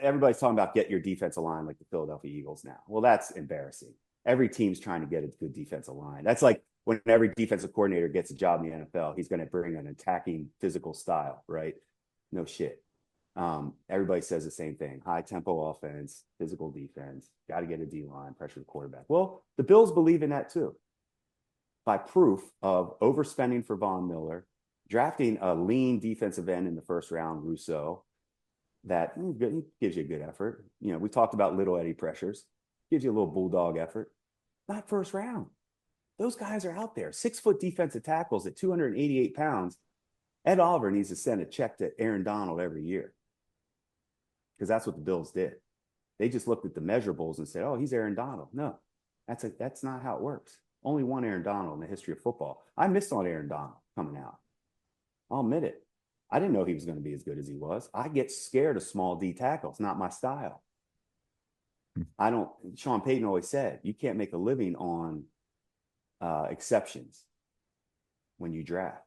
Everybody's talking about get your defensive line like the Philadelphia Eagles now. Well, that's embarrassing. Every team's trying to get a good defensive line. That's like when every defensive coordinator gets a job in the NFL, he's going to bring an attacking physical style, right? No shit. Everybody says the same thing: high tempo offense, physical defense. Got to get a D line, pressure the quarterback. Well, the Bills believe in that too, by proof of overspending for Von Miller, drafting a lean defensive end in the first round, Rousseau. That gives you a good effort. You know, we talked about little Eddie pressures, gives you a little bulldog effort. Not first round. Those guys are out there. 6-foot defensive tackles at 288 pounds. Ed Oliver needs to send a check to Aaron Donald every year, because that's what the Bills did. They just looked at the measurables and said, oh, he's Aaron Donald. No, that's not how it works. Only one Aaron Donald in the history of football. I missed on Aaron Donald coming out. I'll admit it. I didn't know he was going to be as good as he was. I get scared of small D tackles, not my style. Sean Payton always said, you can't make a living on exceptions when you draft.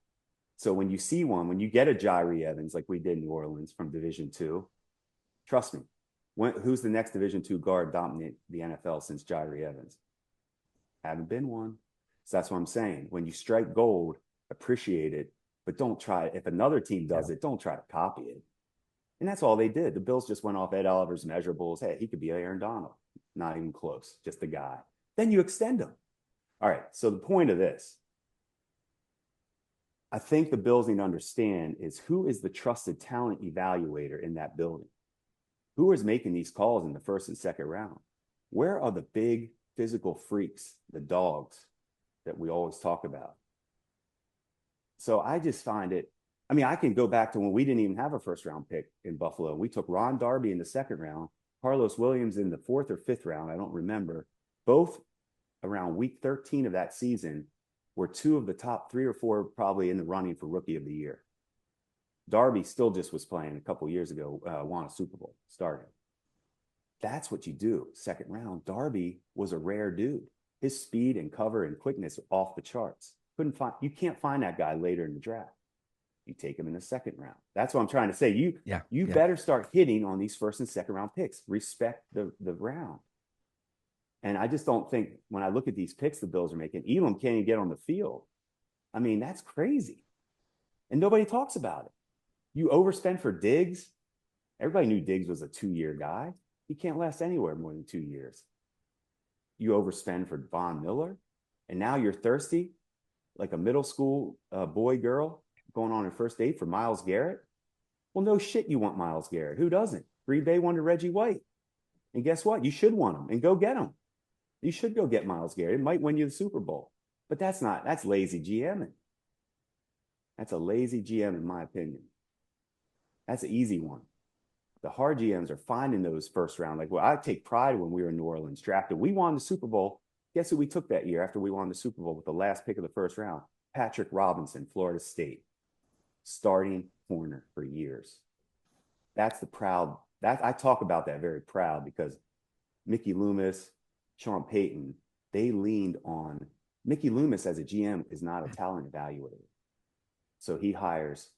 So when you see one, when you get a Jyree Evans, like we did in New Orleans from Division II, trust me, who's the next Division II guard dominate the NFL since Jyree Evans? Haven't been one. So that's what I'm saying. When you strike gold, appreciate it, but don't try. If another team does it, don't try to copy it. And that's all they did. The Bills just went off Ed Oliver's measurables. Hey, he could be Aaron Donald. Not even close, just a guy. Then you extend him. All right, so the point of this, I think the Bills need to understand is who is the trusted talent evaluator in that building? Who is making these calls in the first and second round? Where are the big physical freaks, the dogs that we always talk about? So I just find it, I mean, I can go back to when we didn't even have a first round pick in Buffalo. We took Ron Darby in the second round, Carlos Williams in the fourth or fifth round. I don't remember. Both around week 13 of that season were two of the top 3 or 4 probably in the running for rookie of the year. Darby still just was playing a couple years ago, won a Super Bowl, starting. That's what you do. Second round, Darby was a rare dude. His speed and cover and quickness are off the charts. You can't find that guy later in the draft. You take him in the second round. That's what I'm trying to say. You better start hitting on these first and second round picks. Respect the round. And I just don't think, when I look at these picks the Bills are making, Elam can't even get on the field. I mean, that's crazy. And nobody talks about it. You overspend for Diggs. Everybody knew Diggs was a 2-year guy. He can't last anywhere more than 2 years. You overspend for Von Miller. And now you're thirsty, like a middle school boy, girl, going on a first date for Myles Garrett. Well, no shit, you want Myles Garrett. Who doesn't? Green Bay wanted Reggie White. And guess what? You should want him, and go get him. You should go get Myles Garrett. It might win you the Super Bowl. But that's lazy GMing. That's a lazy GM, in my opinion. That's an easy one. The hard GMs are finding those first round. Like, well, I take pride when we were in New Orleans drafted. We won the Super Bowl. Guess who we took that year after we won the Super Bowl with the last pick of the first round? Patrick Robinson, Florida State. Starting corner for years. That's the proud. I talk about that very proud, because Mickey Loomis, Sean Payton, they leaned on Mickey Loomis as a GM is not a talent evaluator. So he hires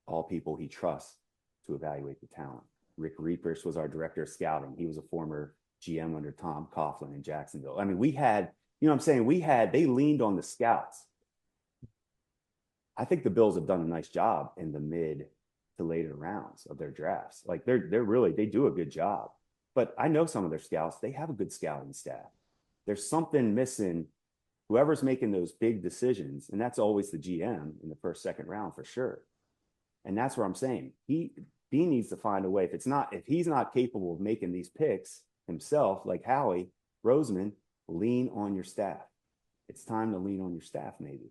all people he trusts to evaluate the talent. Rick Reapers was our director of scouting. He was a former GM under Tom Coughlin in Jacksonville. I mean, we had, you know what I'm saying? They leaned on the scouts. I think the Bills have done a nice job in the mid to later rounds of their drafts. Like they do a good job. But I know some of their scouts, they have a good scouting staff. There's something missing. Whoever's making those big decisions, and that's always the GM in the first, second round for sure. And that's what I'm saying. Beane needs to find a way. If he's not capable of making these picks himself, like Howie Roseman, lean on your staff. It's time to lean on your staff, maybe.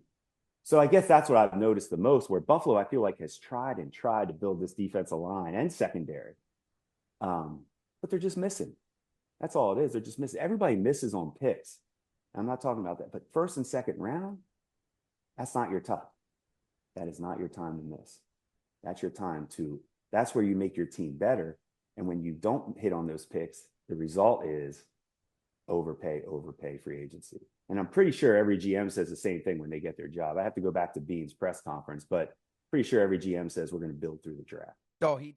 So I guess that's what I've noticed the most, where Buffalo, I feel like, has tried to build this defensive line and secondary. But they're just missing. That's all it is. They're just missing. Everybody misses on picks. I'm not talking about that. But first and second round, that's not your time. That is not your time to miss. That's your time that's where you make your team better. And when you don't hit on those picks, the result is overpay free agency. And I'm pretty sure every GM says the same thing when they get their job. I have to go back to Beane's press conference, but pretty sure every GM says we're going to build through the draft. Oh, he